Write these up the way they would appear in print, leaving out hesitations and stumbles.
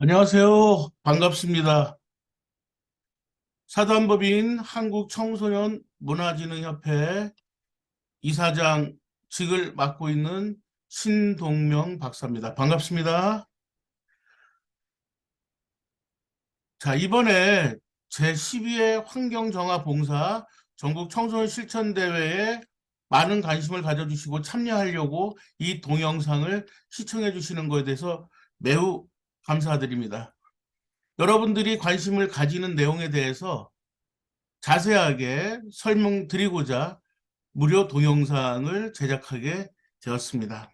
안녕하세요. 반갑습니다. 사단법인 한국청소년 문화진흥협회 이사장직을 맡고 있는 신동명 박사입니다. 반갑습니다. 자, 이번에 제12회 환경정화봉사 전국 청소년 실천대회에 많은 관심을 가져주시고 참여하려고 이 동영상을 시청해 주시는 것에 대해서 매우 감사드립니다. 여러분들이 관심을 가지는 내용에 대해서 자세하게 설명드리고자 무료 동영상을 제작하게 되었습니다.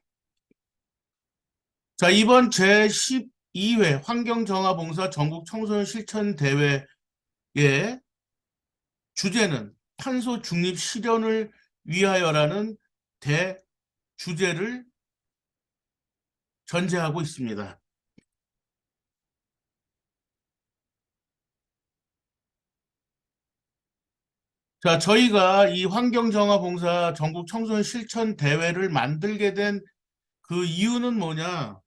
자, 이번 제12회 환경정화봉사 전국 청소년 실천대회의 주제는 탄소 중립 실현을 위하여라는 대주제를 전제하고 있습니다. 자, 저희가 이 환경정화봉사 전국 청소년 실천대회를 만들게 된 그 이유는 뭐냐?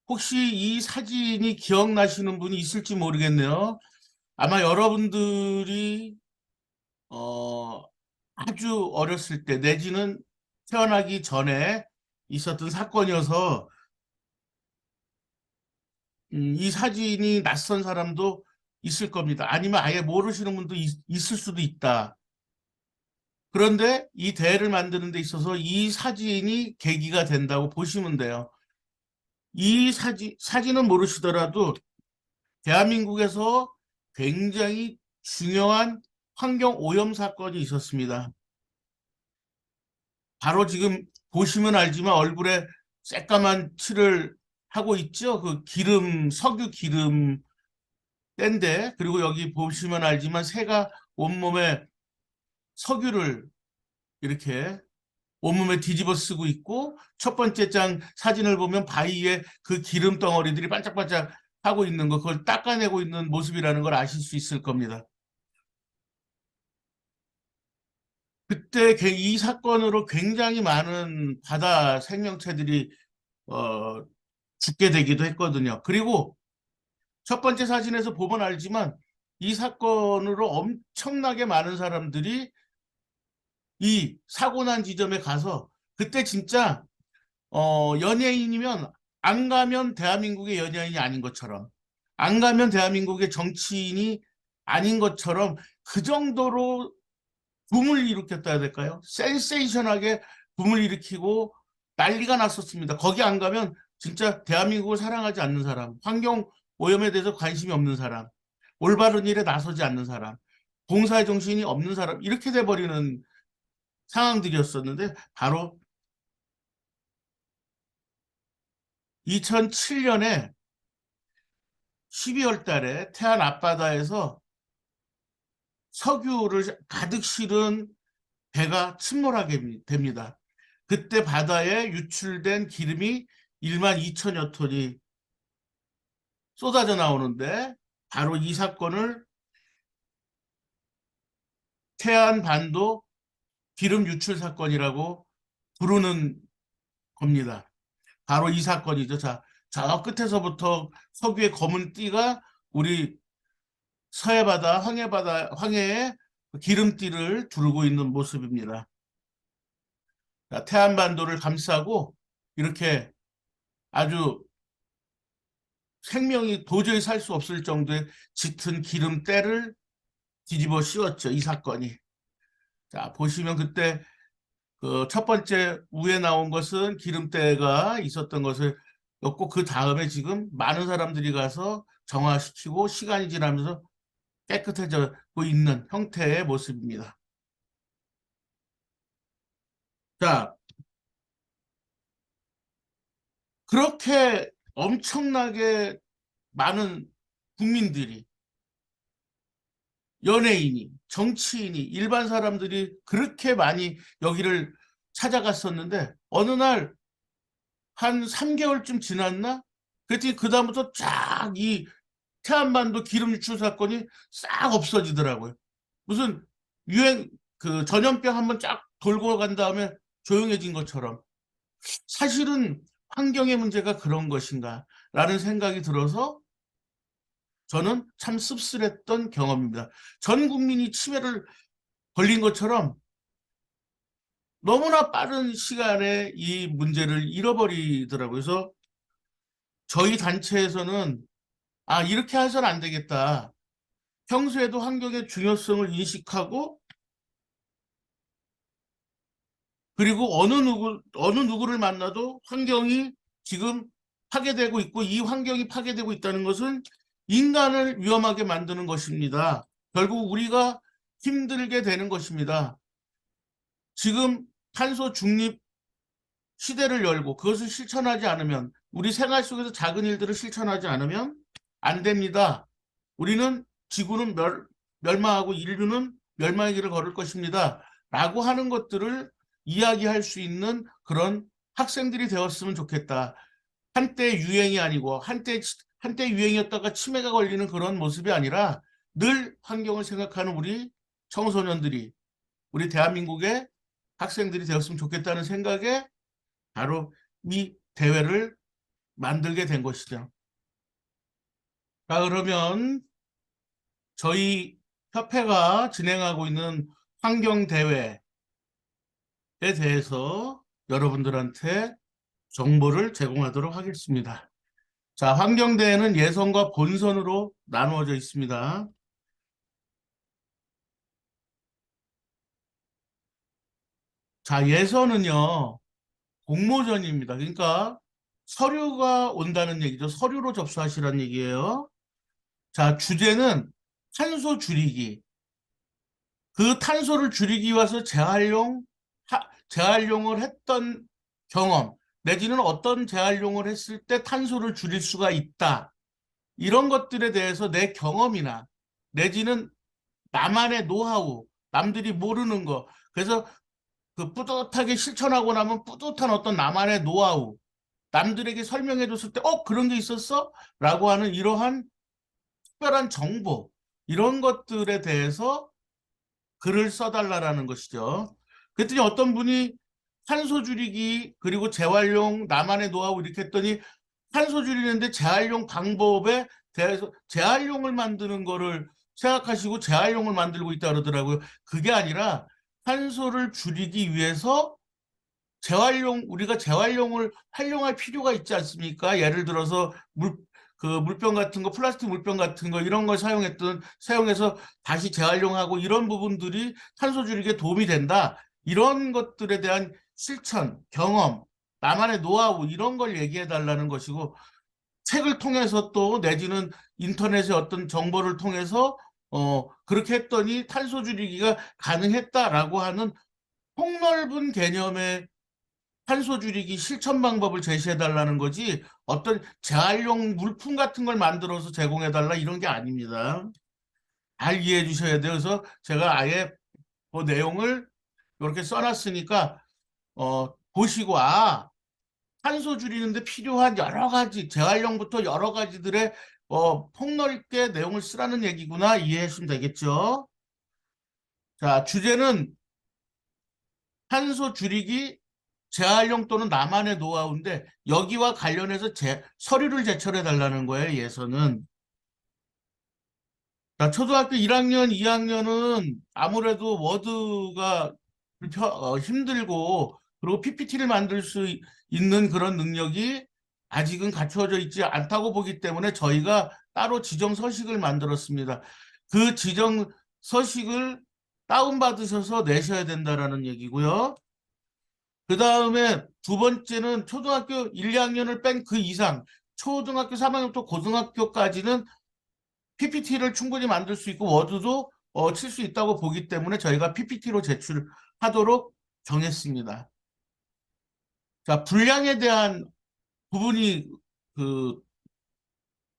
혹시 이 사진이 기억나시는 분이 있을지 모르겠네요. 아마 여러분들이 어, 아주 어렸을 때 내지는 태어나기 전에 있었던 사건이어서 이 사진이 낯선 사람도 있을 겁니다. 아니면 아예 모르시는 분도 있을 수도 있다. 그런데 이 대회를 만드는 데 있어서 이 사진이 계기가 된다고 보시면 돼요. 이 사진은 모르시더라도 대한민국에서 굉장히 중요한 환경 오염 사건이 있었습니다. 바로 지금 보시면 알지만 얼굴에 새까만 칠을 하고 있죠. 그 기름, 석유 기름 땐데, 그리고 여기 보시면 알지만 새가 온몸에 석유를 이렇게 온몸에 뒤집어 쓰고 있고, 첫 번째 장 사진을 보면 바위에 그 기름 덩어리들이 반짝반짝 하고 있는 거, 그걸 닦아내고 있는 모습이라는 걸 아실 수 있을 겁니다. 그때 이 사건으로 굉장히 많은 바다 생명체들이 어, 죽게 되기도 했거든요. 그리고 첫 번째 사진에서 보면 알지만 이 사건으로 엄청나게 많은 사람들이 이 사고 난 지점에 가서 그때 진짜 연예인이면 안 가면 대한민국의 연예인이 아닌 것처럼, 안 가면 대한민국의 정치인이 아닌 것처럼 그 정도로 붐을 일으켰다 해야 될까요? 센세이션하게 붐을 일으키고 난리가 났었습니다. 거기 안 가면 진짜 대한민국을 사랑하지 않는 사람, 환경 오염에 대해서 관심이 없는 사람, 올바른 일에 나서지 않는 사람, 봉사의 정신이 없는 사람, 이렇게 돼버리는 상황들이었었는데, 바로 2007년에 12월 달에 태안 앞바다에서 석유를 가득 실은 배가 침몰하게 됩니다. 그때 바다에 유출된 기름이 1만 2천여 톤이 쏟아져 나오는데, 바로 이 사건을 태안 반도 기름 유출 사건이라고 부르는 겁니다. 바로 이 사건이죠. 자, 저 끝에서부터 석유의 검은 띠가 우리 서해바다, 황해에 기름띠를 두르고 있는 모습입니다. 자, 태안반도를 감싸고 이렇게 아주 생명이 도저히 살 수 없을 정도의 짙은 기름때를 뒤집어 씌웠죠, 이 사건이. 자, 보시면 그때 그 첫 번째 위에 나온 것은 기름때가 있었던 것을 였고, 그 다음에 지금 많은 사람들이 가서 정화시키고 시간이 지나면서 깨끗해지고 있는 형태의 모습입니다. 자, 그렇게 엄청나게 많은 국민들이, 연예인이, 정치인이, 일반 사람들이 그렇게 많이 여기를 찾아갔었는데, 어느 날 한 3개월쯤 지났나? 그랬더니 그다음부터 쫙 이 태안반도 기름 유출 사건이 싹 없어지더라고요. 무슨 유행, 그 전염병 한번 쫙 돌고 간 다음에 조용해진 것처럼. 사실은 환경의 문제가 그런 것인가 라는 생각이 들어서 저는 참 씁쓸했던 경험입니다. 전 국민이 치매를 걸린 것처럼 너무나 빠른 시간에 이 문제를 잃어버리더라고요. 그래서 저희 단체에서는 이렇게 해서는 안 되겠다. 평소에도 환경의 중요성을 인식하고 그리고 어느 누구를 만나도 환경이 지금 파괴되고 있고 이 환경이 파괴되고 있다는 것은 인간을 위험하게 만드는 것입니다. 결국 우리가 힘들게 되는 것입니다. 지금 탄소 중립 시대를 열고 그것을 실천하지 않으면 우리 생활 속에서 작은 일들을 실천하지 않으면 안 됩니다. 우리는 지구는 멸망하고 인류는 멸망의 길을 걸을 것입니다. 라고 하는 것들을 이야기할 수 있는 그런 학생들이 되었으면 좋겠다. 한때 유행이 아니고 한때 유행이었다가 치매가 걸리는 그런 모습이 아니라 늘 환경을 생각하는 우리 청소년들이 우리 대한민국의 학생들이 되었으면 좋겠다는 생각에 바로 이 대회를 만들게 된 것이죠. 자, 그러면 저희 협회가 진행하고 있는 환경대회에 대해서 여러분들한테 정보를 제공하도록 하겠습니다. 자, 환경대회는 예선과 본선으로 나누어져 있습니다. 자, 예선은요, 공모전입니다. 그러니까 서류가 온다는 얘기죠. 서류로 접수하시라는 얘기예요. 자, 주제는 탄소 줄이기. 그 탄소를 줄이기 위해서 재활용을 했던 경험, 내지는 어떤 재활용을 했을 때 탄소를 줄일 수가 있다. 이런 것들에 대해서 내 경험이나 내지는 나만의 노하우, 남들이 모르는 거. 그래서 그 뿌듯하게 실천하고 나면 뿌듯한 어떤 나만의 노하우, 남들에게 설명해 줬을 때, 그런 게 있었어? 라고 하는 이러한 특별한 정보, 이런 것들에 대해서 글을 써달라는 것이죠. 그랬더니 어떤 분이 탄소 줄이기 그리고 재활용 나만의 노하우 이렇게 했더니 탄소 줄이는데 재활용 방법에 대해서 재활용을 만드는 거를 생각하시고 재활용을 만들고 있다 그러더라고요. 그게 아니라 탄소를 줄이기 위해서 우리가 재활용을 활용할 필요가 있지 않습니까? 예를 들어서 물병 같은 거, 플라스틱 물병 같은 거, 이런 걸 사용해서 다시 재활용하고 이런 부분들이 탄소 줄이기에 도움이 된다. 이런 것들에 대한 실천, 경험, 나만의 노하우, 이런 걸 얘기해 달라는 것이고, 책을 통해서 또 내지는 인터넷의 어떤 정보를 통해서 그렇게 했더니 탄소 줄이기가 가능했다라고 하는 폭넓은 개념의 탄소 줄이기 실천 방법을 제시해 달라는 거지 어떤 재활용 물품 같은 걸 만들어서 제공해 달라 이런 게 아닙니다. 잘 이해해 주셔야 돼요. 그래서 제가 아예 그 내용을 이렇게 써놨으니까 보시고 탄소 줄이는데 필요한 여러 가지 재활용부터 여러 가지들의 폭넓게 내용을 쓰라는 얘기구나 이해하시면 되겠죠. 자, 주제는 탄소 줄이기 재활용 또는 나만의 노하우인데 여기와 관련해서 서류를 제출해 달라는 거예요. 예서는. 자, 초등학교 1학년, 2학년은 아무래도 워드가 힘들고 그리고 PPT를 만들 수 있는 그런 능력이 아직은 갖추어져 있지 않다고 보기 때문에 저희가 따로 지정 서식을 만들었습니다. 그 지정 서식을 다운받으셔서 내셔야 된다라는 얘기고요. 그 다음에 두 번째는 초등학교 1, 2학년을 뺀 그 이상 초등학교 3학년부터 고등학교까지는 PPT를 충분히 만들 수 있고 워드도 칠 수 있다고 보기 때문에 저희가 PPT로 제출하도록 정했습니다. 자, 분량에 대한 부분이 그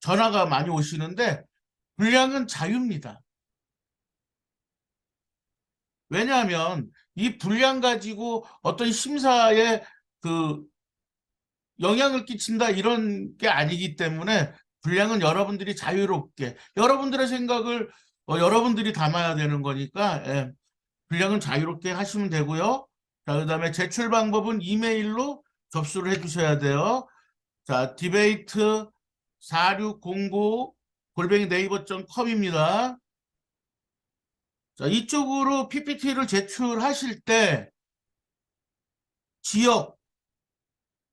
전화가 많이 오시는데 분량은 자유입니다. 왜냐하면 이 분량 가지고 어떤 심사에 그 영향을 끼친다 이런 게 아니기 때문에 분량은 여러분들이 자유롭게 여러분들의 생각을 여러분들이 담아야 되는 거니까 분량은 자유롭게 하시면 되고요. 자, 그다음에 제출 방법은 이메일로 접수를 해주셔야 돼요. 자, 디베이트 4609 골뱅이 네이버.com입니다. 자, 이쪽으로 PPT를 제출하실 때 지역,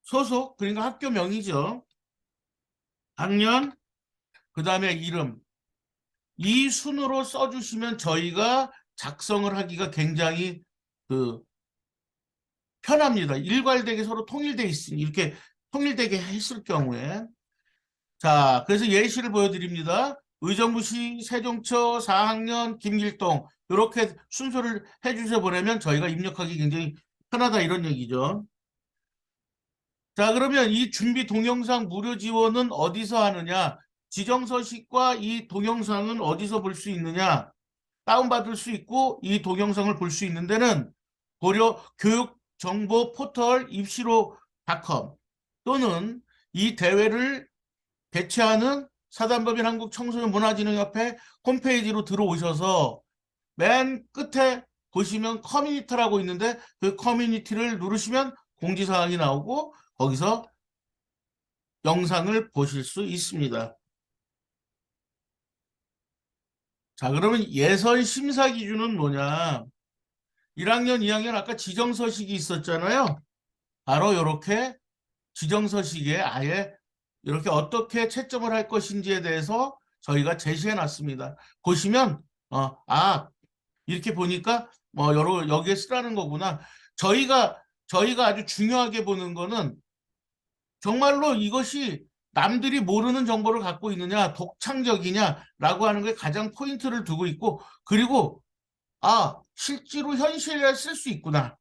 소속, 그러니까 학교명이죠. 학년, 그 다음에 이름. 이 순으로 써주시면 저희가 작성을 하기가 굉장히 그 편합니다. 일괄되게 서로 통일돼 있으니 이렇게 통일되게 했을 경우에 자, 그래서 예시를 보여드립니다. 의정부시 세종처 4학년 김길동 이렇게 순서를 해주셔 보내면 저희가 입력하기 굉장히 편하다 이런 얘기죠. 자, 그러면 이 준비 동영상 무료 지원은 어디서 하느냐? 지정서식과 이 동영상은 어디서 볼 수 있느냐? 다운받을 수 있고 이 동영상을 볼 수 있는 데는 고려 교육정보 포털 입시로.com 또는 이 대회를 개최하는 사단법인 한국청소년문화진흥협회 홈페이지로 들어오셔서 맨 끝에 보시면 커뮤니티라고 있는데 그 커뮤니티를 누르시면 공지사항이 나오고 거기서 영상을 보실 수 있습니다. 자, 그러면 예선 심사 기준은 뭐냐? 1학년, 2학년 아까 지정서식이 있었잖아요. 바로 이렇게 지정서식에 아예 이렇게 어떻게 채점을 할 것인지에 대해서 저희가 제시해 놨습니다. 보시면 이렇게 보니까 여기에 쓰라는 거구나. 저희가 아주 중요하게 보는 거는 정말로 이것이 남들이 모르는 정보를 갖고 있느냐, 독창적이냐라고 하는 게 가장 포인트를 두고 있고, 그리고 실제로 현실에 쓸 수 있구나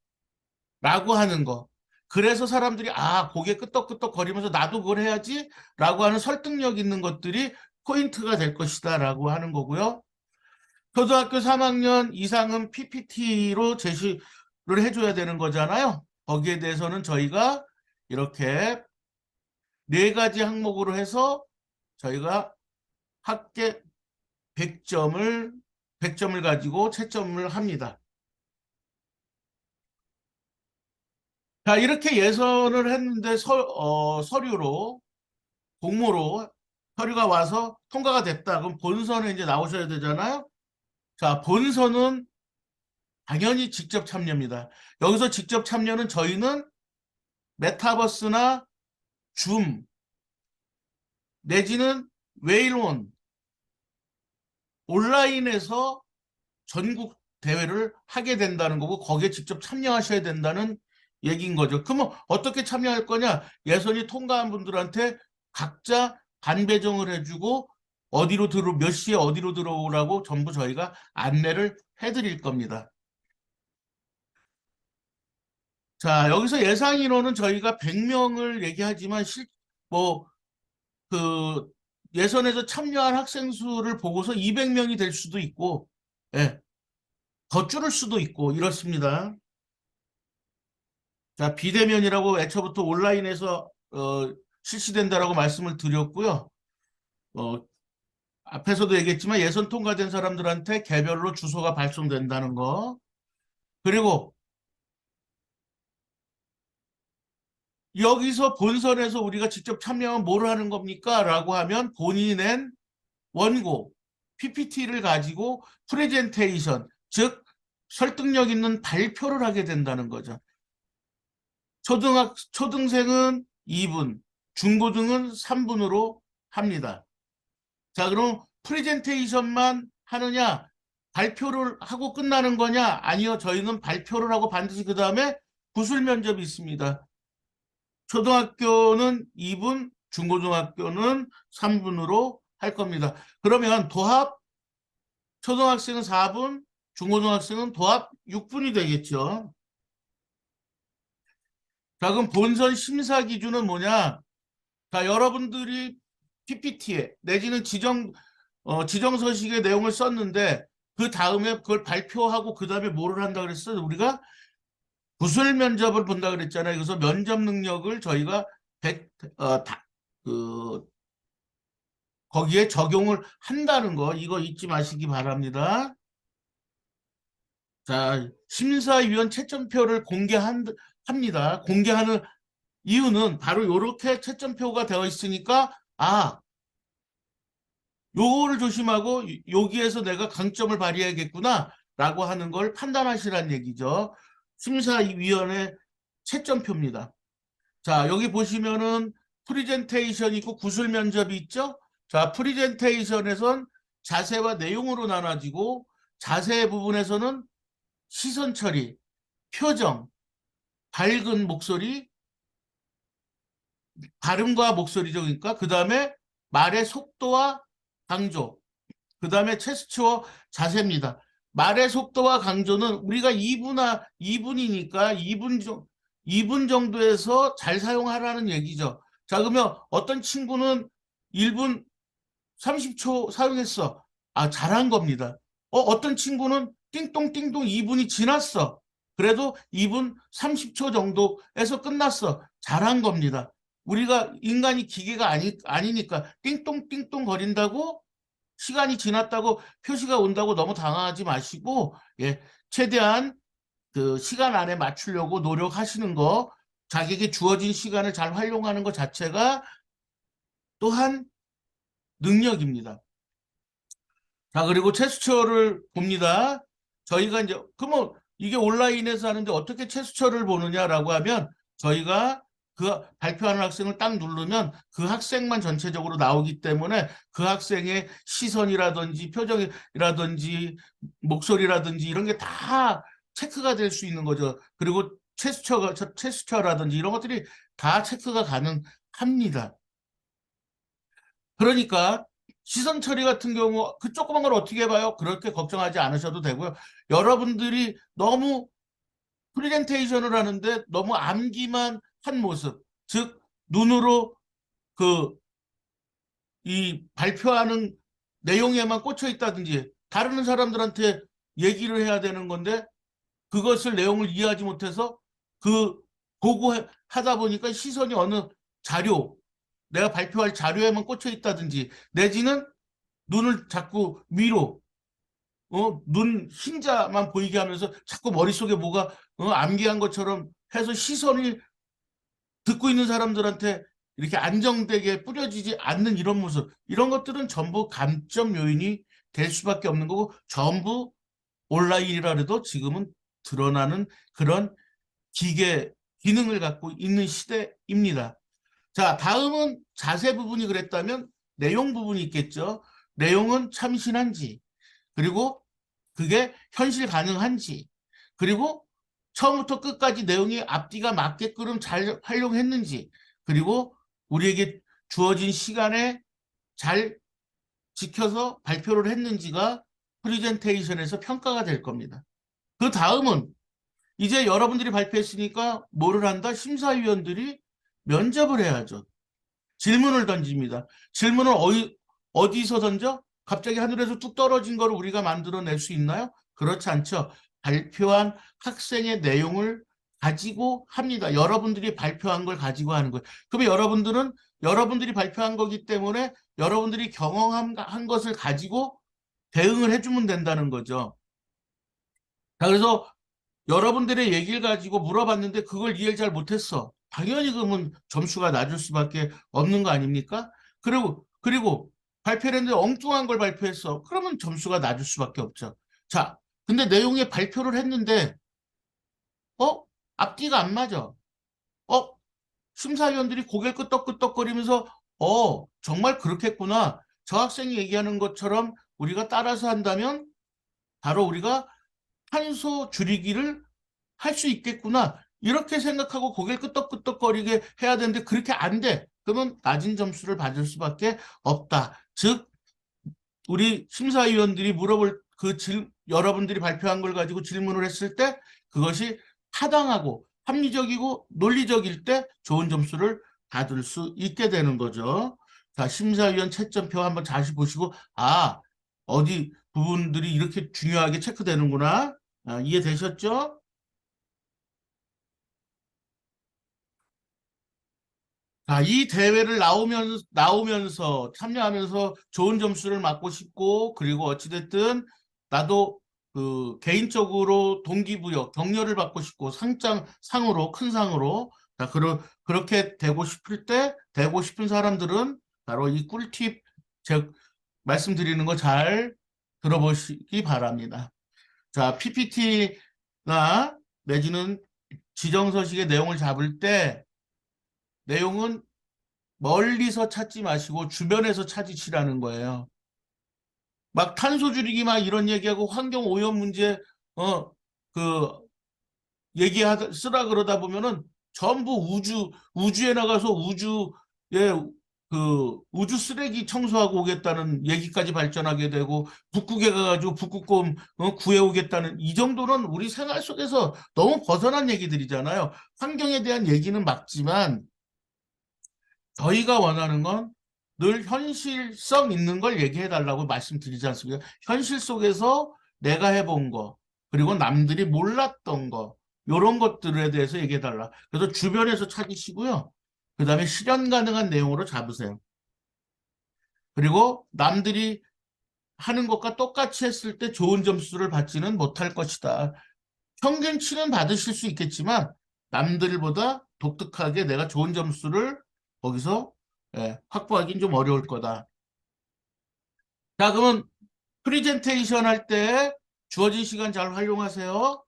라고 하는 거. 그래서 사람들이 고개 끄덕끄덕 거리면서 나도 그걸 해야지 라고 하는 설득력 있는 것들이 포인트가 될 것이다 라고 하는 거고요. 초등학교 3학년 이상은 PPT로 제시를 해줘야 되는 거잖아요. 거기에 대해서는 저희가 이렇게 4가지 항목으로 해서 저희가 합계 100점을 가지고 채점을 합니다. 자, 이렇게 예선을 했는데 서류로 공모로 서류가 와서 통과가 됐다. 그럼 본선에 이제 나오셔야 되잖아요. 자, 본선은 당연히 직접 참여입니다. 여기서 직접 참여는 저희는 메타버스나 줌 내지는 웨일온 온라인에서 전국 대회를 하게 된다는 거고 거기에 직접 참여하셔야 된다는 얘기인 거죠. 그러면 어떻게 참여할 거냐? 예선이 통과한 분들한테 각자 반배정을 해주고 몇 시에 어디로 들어오라고 전부 저희가 안내를 해드릴 겁니다. 자, 여기서 예상 인원은 저희가 100명을 얘기하지만 그 예선에서 참여한 학생 수를 보고서 200명이 될 수도 있고, 예, 더 줄을 수도 있고 이렇습니다. 자, 비대면이라고 애초부터 온라인에서 실시된다라고 말씀을 드렸고요. 앞에서도 얘기했지만 예선 통과된 사람들한테 개별로 주소가 발송된다는 거. 그리고 여기서 본선에서 우리가 직접 참여하면 뭘 하는 겁니까? 라고 하면 본인이 낸 원고, PPT를 가지고 프레젠테이션, 즉 설득력 있는 발표를 하게 된다는 거죠. 초등생은 2분, 중고등은 3분으로 합니다. 자, 그럼 프레젠테이션만 하느냐, 발표를 하고 끝나는 거냐? 아니요, 저희는 발표를 하고 반드시 그 다음에 구술 면접이 있습니다. 초등학교는 2분, 중고등학교는 3분으로 할 겁니다. 그러면 도합 초등학생은 4분, 중고등학생은 도합 6분이 되겠죠. 자, 그럼 본선 심사 기준은 뭐냐? 자, 여러분들이 PPT에 내지는 지정서식의 내용을 썼는데 그 다음에 그걸 발표하고 그 다음에 뭐를 한다 그랬어요? 우리가 구술 면접을 본다 그랬잖아요. 그래서 면접 능력을 저희가 거기에 적용을 한다는 거 이거 잊지 마시기 바랍니다. 자, 심사위원 채점표를 합니다. 공개하는 이유는 바로 이렇게 채점표가 되어 있으니까 요거를 조심하고 여기에서 내가 강점을 발휘해야겠구나 라고 하는 걸 판단하시란 얘기죠. 심사위원회 채점표입니다. 자, 여기 보시면은 프리젠테이션 있고 구술 면접이 있죠. 자, 프리젠테이션에선 자세와 내용으로 나눠지고 자세 부분에서는 시선 처리, 표정, 밝은 목소리, 발음과 목소리죠. 그러니까 그 다음에 말의 속도와 강조, 그 다음에 제스처 자세입니다. 말의 속도와 강조는 우리가 2분이니까 2분 정도에서 잘 사용하라는 얘기죠. 자, 그러면 어떤 친구는 1분 30초 사용했어. 잘한 겁니다. 어떤 친구는 띵동띵동 2분이 지났어. 그래도 2분 30초 정도에서 끝났어. 잘한 겁니다. 우리가 인간이 기계가 아니니까 띵동띵동 거린다고 시간이 지났다고 표시가 온다고 너무 당황하지 마시고, 예, 최대한 그 시간 안에 맞추려고 노력하시는 거, 자기에게 주어진 시간을 잘 활용하는 것 자체가 또한 능력입니다. 자, 그리고 체스처를 봅니다. 저희가 이제, 그러면 이게 온라인에서 하는데 어떻게 체스처를 보느냐라고 하면 저희가 그 발표하는 학생을 딱 누르면 그 학생만 전체적으로 나오기 때문에 그 학생의 시선이라든지 표정이라든지 목소리라든지 이런 게 다 체크가 될 수 있는 거죠. 그리고 체스처라든지 이런 것들이 다 체크가 가능합니다. 그러니까 시선 처리 같은 경우 그 조그만 걸 어떻게 봐요? 그렇게 걱정하지 않으셔도 되고요. 여러분들이 너무 프레젠테이션을 하는데 너무 암기만 한 모습, 즉 눈으로 그 이 발표하는 내용에만 꽂혀 있다든지 다른 사람들한테 얘기를 해야 되는 건데 그것을 내용을 이해하지 못해서 그 보고 하다 보니까 시선이 어느 자료, 내가 발표할 자료에만 꽂혀 있다든지 내지는 눈을 자꾸 위로 눈 흰자만 보이게 하면서 자꾸 머릿속에 뭐가 암기한 것처럼 해서 시선이 듣고 있는 사람들한테 이렇게 안정되게 뿌려지지 않는 이런 모습, 이런 것들은 전부 감점 요인이 될 수밖에 없는 거고 전부 온라인이라 해도 지금은 드러나는 그런 기계 기능을 갖고 있는 시대입니다. 자, 다음은 자세 부분이 그랬다면 내용 부분이 있겠죠. 내용은 참신한지, 그리고 그게 현실 가능한지, 그리고 처음부터 끝까지 내용이 앞뒤가 맞게끔 잘 활용했는지, 그리고 우리에게 주어진 시간에 잘 지켜서 발표를 했는지가 프리젠테이션에서 평가가 될 겁니다. 그 다음은 이제 여러분들이 발표했으니까 뭐를 한다? 심사위원들이 면접을 해야죠. 질문을 던집니다. 질문을 어디서 던져? 갑자기 하늘에서 뚝 떨어진 거를 우리가 만들어낼 수 있나요? 그렇지 않죠. 발표한 학생의 내용을 가지고 합니다. 여러분들이 발표한 걸 가지고 하는 거예요. 그러면 여러분들은 여러분들이 발표한 거기 때문에 여러분들이 경험한 것을 가지고 대응을 해주면 된다는 거죠. 자, 그래서 여러분들의 얘기를 가지고 물어봤는데 그걸 이해를 잘 못했어. 당연히 그러면 점수가 낮을 수밖에 없는 거 아닙니까? 그리고 발표를 했는데 엉뚱한 걸 발표했어. 그러면 점수가 낮을 수밖에 없죠. 자, 근데 내용에 발표를 했는데 어? 앞뒤가 안 맞아. 어? 심사위원들이 고개를 끄덕끄덕거리면서 정말 그렇겠구나. 저 학생이 얘기하는 것처럼 우리가 따라서 한다면 바로 우리가 탄소 줄이기를 할 수 있겠구나. 이렇게 생각하고 고개를 끄덕끄덕거리게 해야 되는데 그렇게 안 돼. 그러면 낮은 점수를 받을 수밖에 없다. 즉 우리 심사위원들이 물어볼 여러분들이 발표한 걸 가지고 질문을 했을 때 그것이 타당하고 합리적이고 논리적일 때 좋은 점수를 받을 수 있게 되는 거죠. 자, 심사위원 채점표 한번 다시 보시고 어디 부분들이 이렇게 중요하게 체크되는구나. 이해되셨죠? 자, 이 대회를 나오면서 참여하면서 좋은 점수를 받고 싶고, 그리고 어찌됐든 나도 그 개인적으로 동기부여, 격려를 받고 싶고, 상으로, 큰 상으로 자, 그렇게 되고 싶을 때, 되고 싶은 사람들은 바로 이 꿀팁 제 말씀드리는 거 잘 들어보시기 바랍니다. 자, PPT나 내지는 지정서식의 내용을 잡을 때 내용은 멀리서 찾지 마시고 주변에서 찾으시라는 거예요. 막 탄소 줄이기 막 이런 얘기하고 환경 오염 문제 그 쓰라 그러다 보면은 전부 우주에 나가서 우주 쓰레기 청소하고 오겠다는 얘기까지 발전하게 되고 북극에 가가지고 북극곰 구해오겠다는 이 정도는 우리 생활 속에서 너무 벗어난 얘기들이잖아요. 환경에 대한 얘기는 맞지만 저희가 원하는 건 늘 현실성 있는 걸 얘기해 달라고 말씀드리지 않습니까? 현실 속에서 내가 해본 거, 그리고 남들이 몰랐던 거, 이런 것들에 대해서 얘기해 달라. 그래서 주변에서 찾으시고요. 그 다음에 실현 가능한 내용으로 잡으세요. 그리고 남들이 하는 것과 똑같이 했을 때 좋은 점수를 받지는 못할 것이다. 평균치는 받으실 수 있겠지만 남들보다 독특하게 내가 좋은 점수를 거기서 확보하기는 좀 어려울 거다. 자, 그러면 프리젠테이션 할 때 주어진 시간 잘 활용하세요.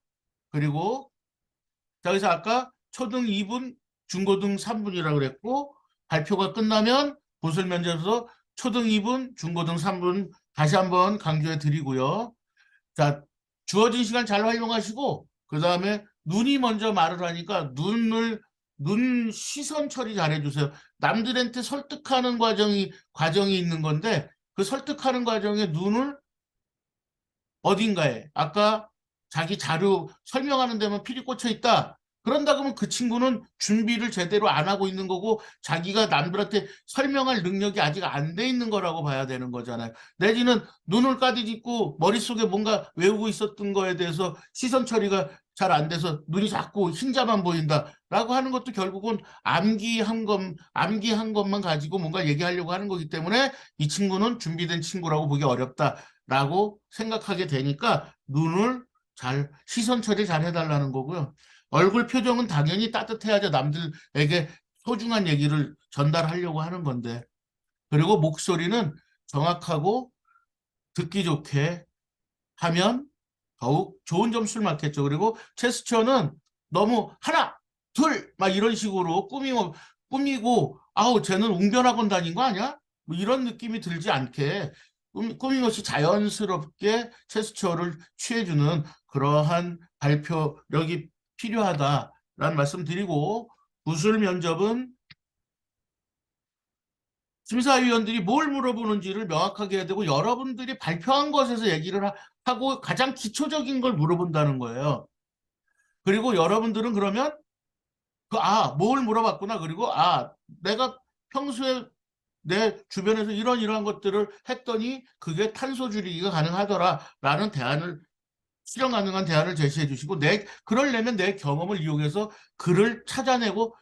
그리고 자, 여기서 아까 초등 2분, 중고등 3분이라고 그랬고 발표가 끝나면 보술 면접에서 초등 2분, 중고등 3분 다시 한번 강조해 드리고요. 자, 주어진 시간 잘 활용하시고 그 다음에 눈이 먼저 말을 하니까 눈 시선 처리 잘 해주세요. 남들한테 설득하는 과정이 있는 건데 그 설득하는 과정에 눈을 어딘가에 아까 자기 자료 설명하는 데만 필이 꽂혀 있다. 그런다 그러면 그 친구는 준비를 제대로 안 하고 있는 거고 자기가 남들한테 설명할 능력이 아직 안 돼 있는 거라고 봐야 되는 거잖아요. 내지는 눈을 까디짓고 머릿속에 뭔가 외우고 있었던 거에 대해서 시선 처리가 잘 안 돼서 눈이 자꾸 흰자만 보인다라고 하는 것도 결국은 암기한 것만 가지고 뭔가 얘기하려고 하는 거기 때문에 이 친구는 준비된 친구라고 보기 어렵다라고 생각하게 되니까 눈을 잘 시선 처리 잘 해달라는 거고요. 얼굴 표정은 당연히 따뜻해야죠. 남들에게 소중한 얘기를 전달하려고 하는 건데. 그리고 목소리는 정확하고 듣기 좋게 하면 더욱 좋은 점수를 맞겠죠. 그리고 제스처는 너무 하나, 둘, 막 이런 식으로 꾸미고, 아우, 쟤는 웅변학원 다닌 거 아니야? 뭐 이런 느낌이 들지 않게 꾸밈없이 자연스럽게 제스처를 취해주는 그러한 발표력이 필요하다라는 말씀 드리고, 구술 면접은 심사위원들이 뭘 물어보는지를 명확하게 해야 되고 여러분들이 발표한 것에서 얘기를 하고 가장 기초적인 걸 물어본다는 거예요. 그리고 여러분들은 그러면 뭘 물어봤구나. 그리고 내가 평소에 내 주변에서 이러한 것들을 했더니 그게 탄소 줄이기가 가능하더라라는 실현 가능한 대안을 제시해 주시고 그러려면 내 경험을 이용해서 글을 찾아내고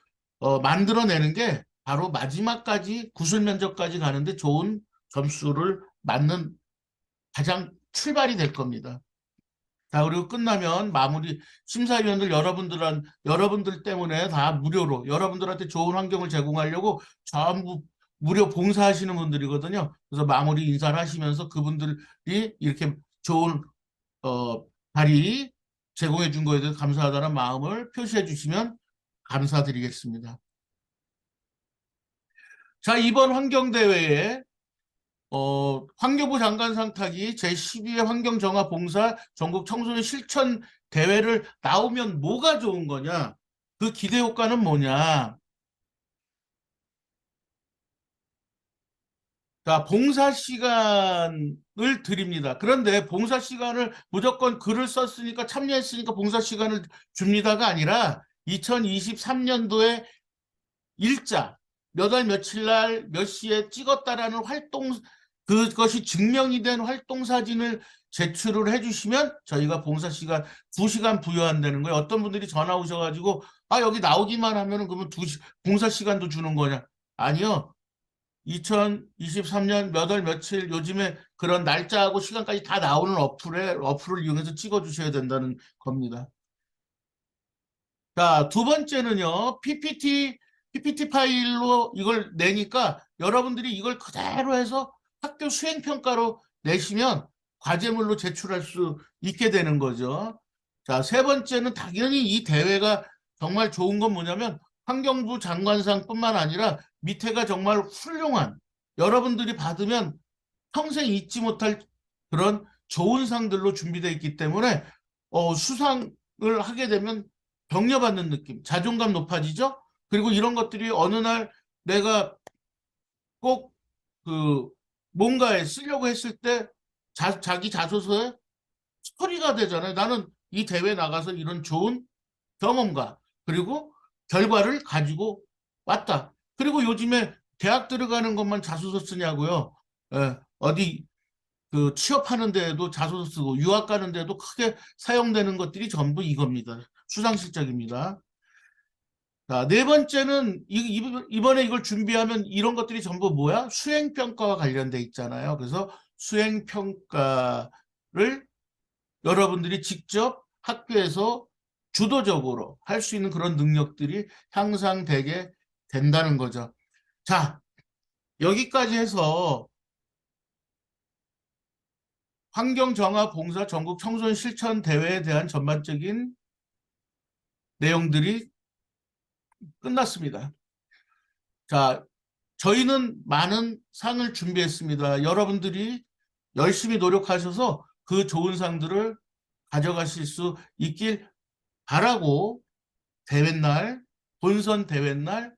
만들어내는 게 바로 마지막까지 구술 면접까지 가는데 좋은 점수를 맞는 가장 출발이 될 겁니다. 자, 그리고 끝나면 마무리 심사위원들 여러분들 때문에 다 무료로 여러분들한테 좋은 환경을 제공하려고 전부 무료 봉사하시는 분들이거든요. 그래서 마무리 인사를 하시면서 그분들이 이렇게 좋은 자리 제공해 준 거에 대해서 감사하다는 마음을 표시해 주시면 감사드리겠습니다. 자, 이번 환경대회에 환경부 장관상 타기 제12회 환경정화봉사 전국 청소년 실천 대회를 나오면 뭐가 좋은 거냐? 그 기대 효과는 뭐냐? 자, 봉사 시간을 드립니다. 그런데 봉사 시간을 무조건 글을 썼으니까 참여했으니까 봉사 시간을 줍니다가 아니라 2023년도에 일자 몇 월 며칠 날 몇 시에 찍었다라는 그것이 증명이 된 활동 사진을 제출을 해주시면 저희가 봉사 시간 2시간 부여한다는 거예요. 어떤 분들이 전화 오셔가지고 여기 나오기만 하면은 그러면 봉사 시간도 주는 거냐? 아니요. 2023년 몇 월 며칠 요즘에 그런 날짜하고 시간까지 다 나오는 어플을 이용해서 찍어주셔야 된다는 겁니다. 자, 두 번째는요, PPT 파일로 이걸 내니까 여러분들이 이걸 그대로 해서 학교 수행평가로 내시면 과제물로 제출할 수 있게 되는 거죠. 자, 세 번째는 당연히 이 대회가 정말 좋은 건 뭐냐면 환경부 장관상뿐만 아니라 밑에가 정말 훌륭한 여러분들이 받으면 평생 잊지 못할 그런 좋은 상들로 준비되어 있기 때문에 수상을 하게 되면 격려받는 느낌, 자존감 높아지죠? 그리고 이런 것들이 어느 날 내가 꼭 그 뭔가에 쓰려고 했을 때 자기 자소서에 스토리가 되잖아요. 나는 이 대회 나가서 이런 좋은 경험과 그리고 결과를 가지고 왔다. 그리고 요즘에 대학 들어가는 것만 자소서 쓰냐고요. 어디 그 취업하는 데에도 자소서 쓰고 유학 가는 데도 크게 사용되는 것들이 전부 이겁니다. 수상 실적입니다. 자, 네 번째는 이번에 이걸 준비하면 이런 것들이 전부 뭐야? 수행평가와 관련돼 있잖아요. 그래서 수행평가를 여러분들이 직접 학교에서 주도적으로 할 수 있는 그런 능력들이 향상되게 된다는 거죠. 자, 여기까지 해서 환경정화봉사 전국 청소년 실천 대회에 대한 전반적인 내용들이 끝났습니다. 자, 저희는 많은 상을 준비했습니다. 여러분들이 열심히 노력하셔서 그 좋은 상들을 가져가실 수 있길 바라고 대회 날, 본선 대회 날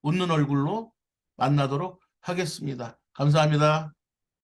웃는 얼굴로 만나도록 하겠습니다. 감사합니다.